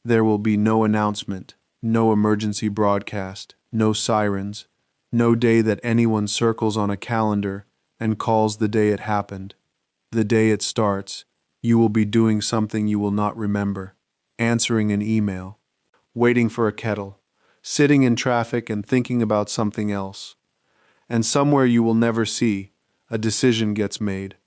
There will be no announcement, no emergency broadcast, no sirens, no day that anyone circles on a calendar and calls the day it happened. The day it starts, you will be doing something you will not remember, answering an email, waiting for a kettle, sitting in traffic and thinking about something else. And somewhere you will never see, a decision gets made.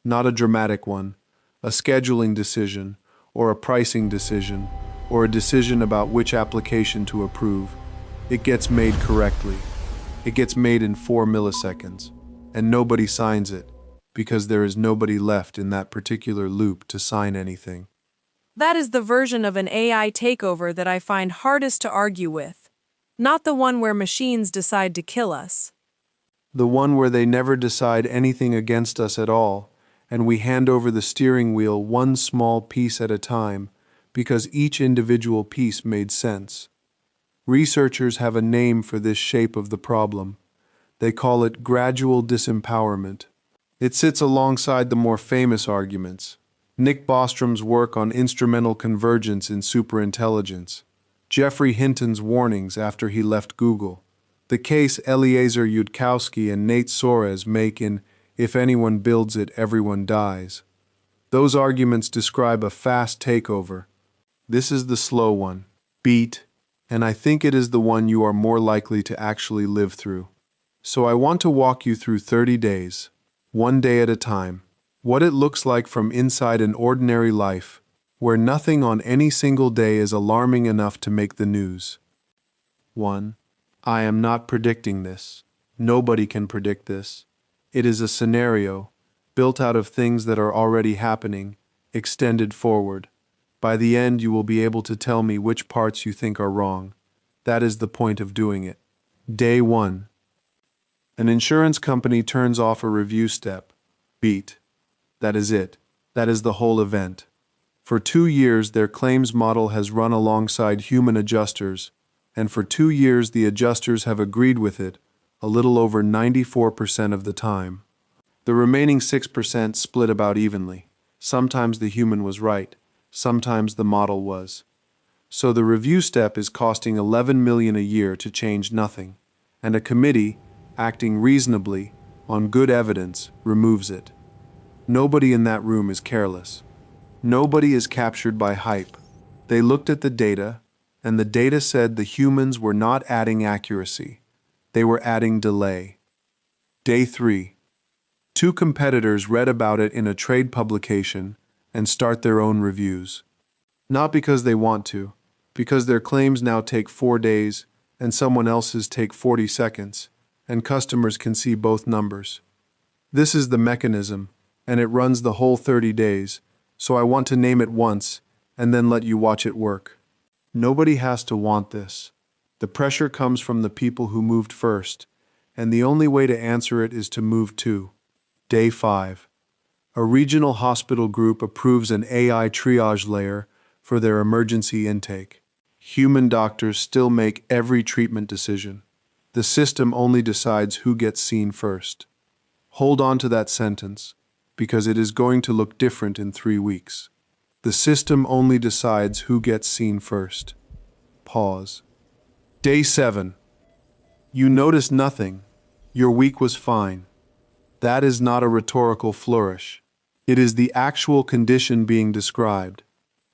Not a dramatic one, a scheduling decision, or a pricing decision, or a decision about which application to approve. It gets made correctly. It gets made in 4 milliseconds, and nobody signs it, because there is nobody left in that particular loop to sign anything. That is the version of an AI takeover that I find hardest to argue with. Not the one where machines decide to kill us. The one where they never decide anything against us at all, and we hand over the steering wheel one small piece at a time, because each individual piece made sense. Researchers have a name for this shape of the problem. They call it gradual disempowerment. It sits alongside the more famous arguments. Nick Bostrom's work on instrumental convergence in superintelligence, Geoffrey Hinton's warnings after he left Google, the case Eliezer Yudkowsky and Nate Soares make in If Anyone Builds It, Everyone Dies. Those arguments describe a fast takeover. This is the slow one, beat, and I think it is the one you are more likely to actually live through. So I want to walk you through 30 days, one day at a time, what it looks like from inside an ordinary life, where nothing on any single day is alarming enough to make the news. 1. I am not predicting this. Nobody can predict this. It is a scenario, built out of things that are already happening, extended forward. By the end, you will be able to tell me which parts you think are wrong. That is the point of doing it. Day 1. An insurance company turns off a review step. Beat. That is it. That is the whole event. For 2 years, their claims model has run alongside human adjusters, and for 2 years the adjusters have agreed with it, a little over 94% of the time. The remaining 6% split about evenly. Sometimes the human was right, sometimes the model was. So the review step is costing $11 million a year to change nothing, and a committee, acting reasonably, on good evidence, removes it. Nobody in that room is careless. Nobody is captured by hype. They looked at the data, and the data said the humans were not adding accuracy. They were adding delay. Day 3. 2 competitors read about it in a trade publication and start their own reviews. Not because they want to, because their claims now take 4 days and someone else's take 40 seconds, and customers can see both numbers. This is the mechanism, and it runs the whole 30 days, so I want to name it once and then let you watch it work. Nobody has to want this. The pressure comes from the people who moved first, and the only way to answer it is to move too. Day 5. A regional hospital group approves an AI triage layer for their emergency intake. Human doctors still make every treatment decision. The system only decides who gets seen first. Hold on to that sentence, because it is going to look different in 3 weeks. The system only decides who gets seen first. Pause. Day 7. You notice nothing. Your week was fine. That is not a rhetorical flourish. It is the actual condition being described.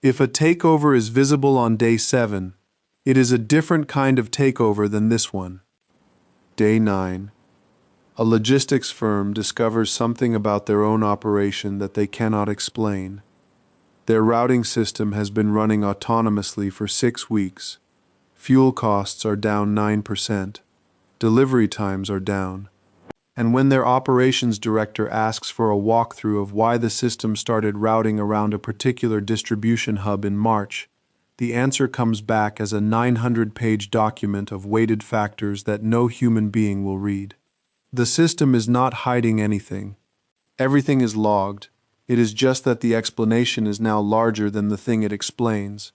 If a takeover is visible on day 7, it is a different kind of takeover than this one. Day 9. A logistics firm discovers something about their own operation that they cannot explain. Their routing system has been running autonomously for 6 weeks. Fuel costs are down 9%. Delivery times are down. And when their operations director asks for a walkthrough of why the system started routing around a particular distribution hub in March, the answer comes back as a 900-page document of weighted factors that no human being will read. The system is not hiding anything. Everything is logged. It is just that the explanation is now larger than the thing it explains.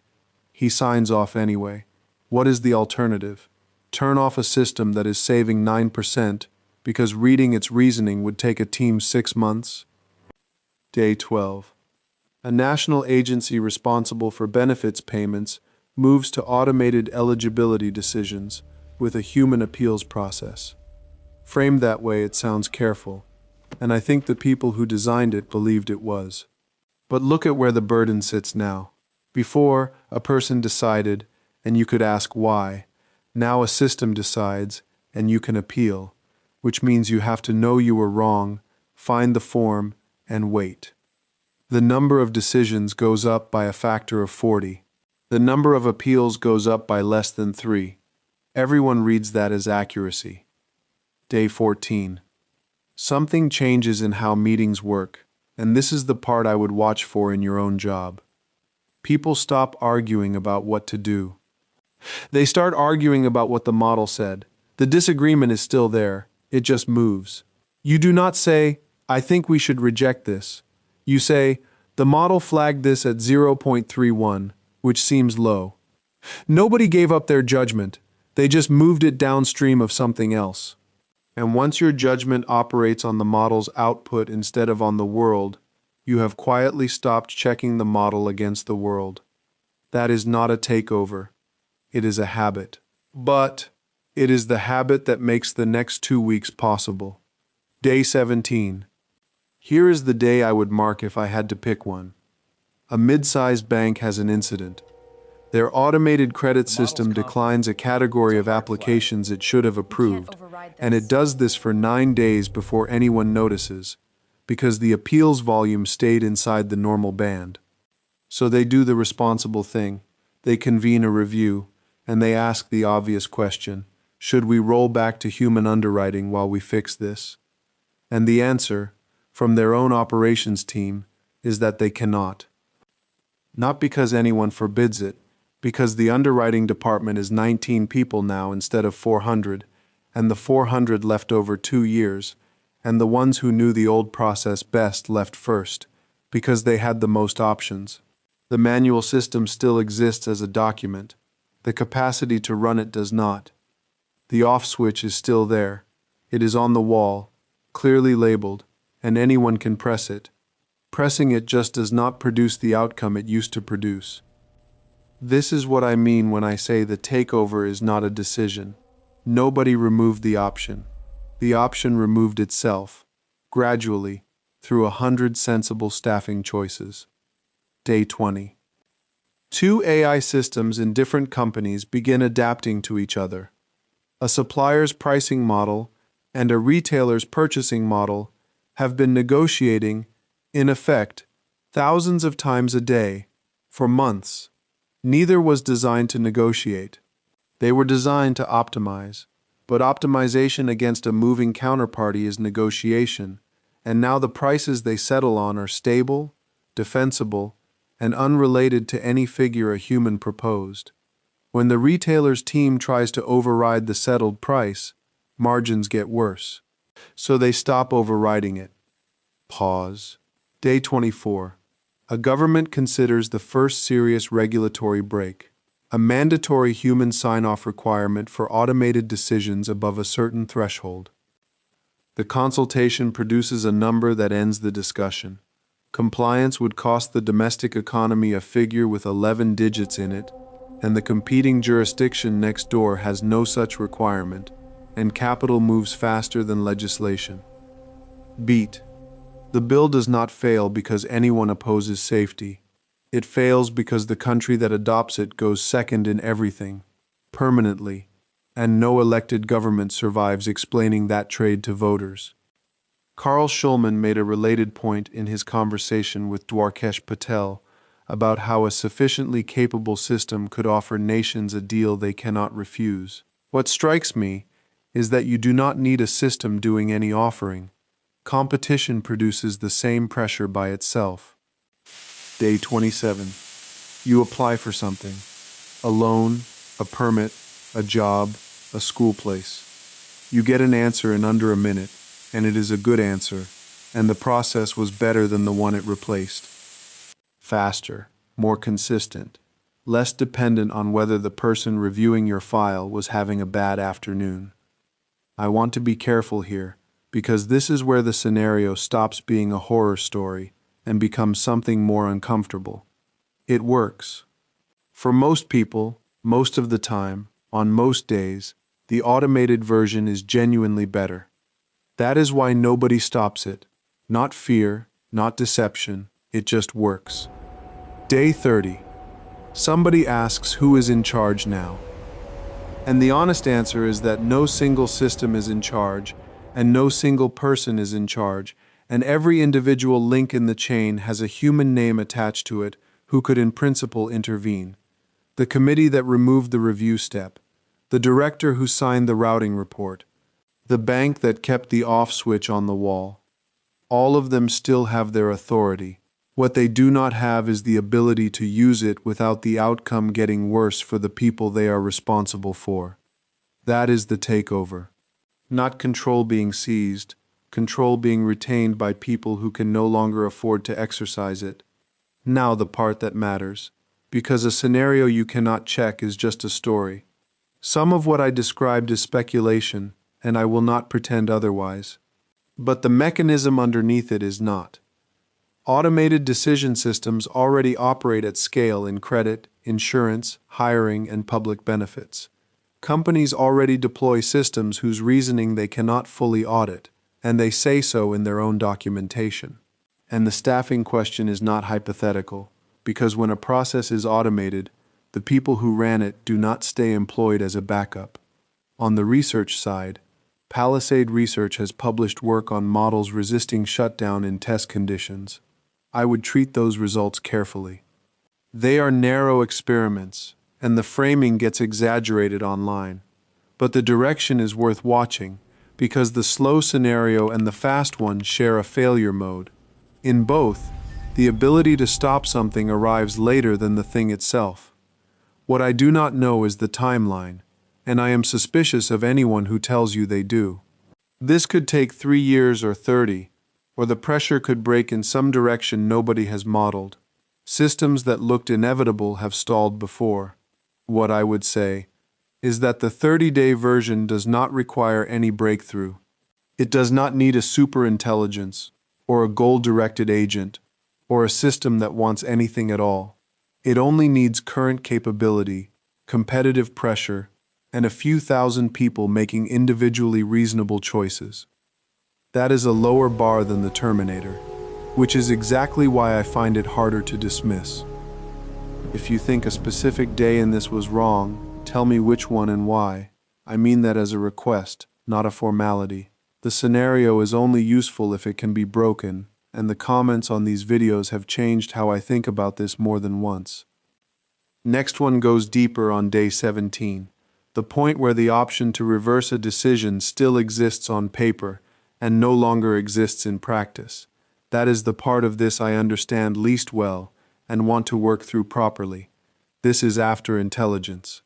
He signs off anyway. What is the alternative? Turn off a system that is saving 9% because reading its reasoning would take a team 6 months? Day 12. A national agency responsible for benefits payments moves to automated eligibility decisions with a human appeals process. Framed that way, it sounds careful, and I think the people who designed it believed it was. But look at where the burden sits now. Before, a person decided, and you could ask why. Now a system decides, and you can appeal, which means you have to know you were wrong, find the form, and wait. The number of decisions goes up by a factor of 40. The number of appeals goes up by less than 3. Everyone reads that as accuracy. Day 14. Something changes in how meetings work, and this is the part I would watch for in your own job. People stop arguing about what to do. They start arguing about what the model said. The disagreement is still there, it just moves. You do not say, "I think we should reject this." You say, "The model flagged this at 0.31, which seems low." Nobody gave up their judgment, they just moved it downstream of something else. And once your judgment operates on the model's output instead of on the world, you have quietly stopped checking the model against the world. That is not a takeover. It is a habit. But it is the habit that makes the next 2 weeks possible. Day 17. Here is the day I would mark if I had to pick one. A mid-sized bank has an incident. Their automated credit system declines a category of applications it should have approved, and it does this for 9 days before anyone notices, because the appeals volume stayed inside the normal band. So they do the responsible thing. They convene a review, and they ask the obvious question, should we roll back to human underwriting while we fix this? And the answer, from their own operations team, is that they cannot. Not because anyone forbids it, because the underwriting department is 19 people now instead of 400, and the 400 left over 2 years, and the ones who knew the old process best left first, because they had the most options. The manual system still exists as a document. The capacity to run it does not. The off switch is still there. It is on the wall, clearly labeled, and anyone can press it. Pressing it just does not produce the outcome it used to produce. This is what I mean when I say the takeover is not a decision. Nobody removed the option. The option removed itself, gradually, through 100 sensible staffing choices. Day 20. 2 AI systems in different companies begin adapting to each other. A supplier's pricing model and a retailer's purchasing model have been negotiating, in effect, thousands of times a day, for months. Neither was designed to negotiate. They were designed to optimize. But optimization against a moving counterparty is negotiation, and now the prices they settle on are stable, defensible, and unrelated to any figure a human proposed. When the retailer's team tries to override the settled price, margins get worse. So they stop overriding it. Pause. Day 24. A government considers the first serious regulatory break, a mandatory human sign-off requirement for automated decisions above a certain threshold. The consultation produces a number that ends the discussion. Compliance would cost the domestic economy a figure with 11 digits in it, and the competing jurisdiction next door has no such requirement, and capital moves faster than legislation. Beat. The bill does not fail because anyone opposes safety. It fails because the country that adopts it goes second in everything, permanently, and no elected government survives explaining that trade to voters. Carl Schulman made a related point in his conversation with Dwarkesh Patel about how a sufficiently capable system could offer nations a deal they cannot refuse. What strikes me is that you do not need a system doing any offering. Competition produces the same pressure by itself. Day 27. You apply for something. A loan, a permit, a job, a school place. You get an answer in under a minute, and it is a good answer, and the process was better than the one it replaced. Faster, more consistent, less dependent on whether the person reviewing your file was having a bad afternoon. I want to be careful here, because this is where the scenario stops being a horror story and becomes something more uncomfortable. It works. For most people, most of the time, on most days, the automated version is genuinely better. That is why nobody stops it. Not fear, not deception, it just works. Day 30. Somebody asks who is in charge now. And the honest answer is that no single system is in charge, and no single person is in charge, and every individual link in the chain has a human name attached to it who could in principle intervene. The committee that removed the review step, the director who signed the routing report, the bank that kept the off switch on the wall. All of them still have their authority. What they do not have is the ability to use it without the outcome getting worse for the people they are responsible for. That is the takeover. Not control being seized, control being retained by people who can no longer afford to exercise it. Now the part that matters, because a scenario you cannot check is just a story. Some of what I described is speculation, and I will not pretend otherwise. But the mechanism underneath it is not. Automated decision systems already operate at scale in credit, insurance, hiring, and public benefits. Companies already deploy systems whose reasoning they cannot fully audit, and they say so in their own documentation. And the staffing question is not hypothetical, because when a process is automated, the people who ran it do not stay employed as a backup. On the research side, Palisade Research has published work on models resisting shutdown in test conditions. I would treat those results carefully. They are narrow experiments, and the framing gets exaggerated online. But the direction is worth watching, because the slow scenario and the fast one share a failure mode. In both, the ability to stop something arrives later than the thing itself. What I do not know is the timeline, and I am suspicious of anyone who tells you they do. This could take 3 years or 30, or the pressure could break in some direction nobody has modeled. Systems that looked inevitable have stalled before. What I would say is that the 30-day version does not require any breakthrough. It does not need a superintelligence, or a goal-directed agent, or a system that wants anything at all. It only needs current capability, competitive pressure, and a few thousand people making individually reasonable choices. That is a lower bar than the Terminator, which is exactly why I find it harder to dismiss. If you think a specific day in this was wrong, tell me which one and why. I mean that as a request, not a formality. The scenario is only useful if it can be broken, and the comments on these videos have changed how I think about this more than once. Next one goes deeper on day 17, the point where the option to reverse a decision still exists on paper and no longer exists in practice. That is the part of this I understand least well and want to work through properly. This is after intelligence.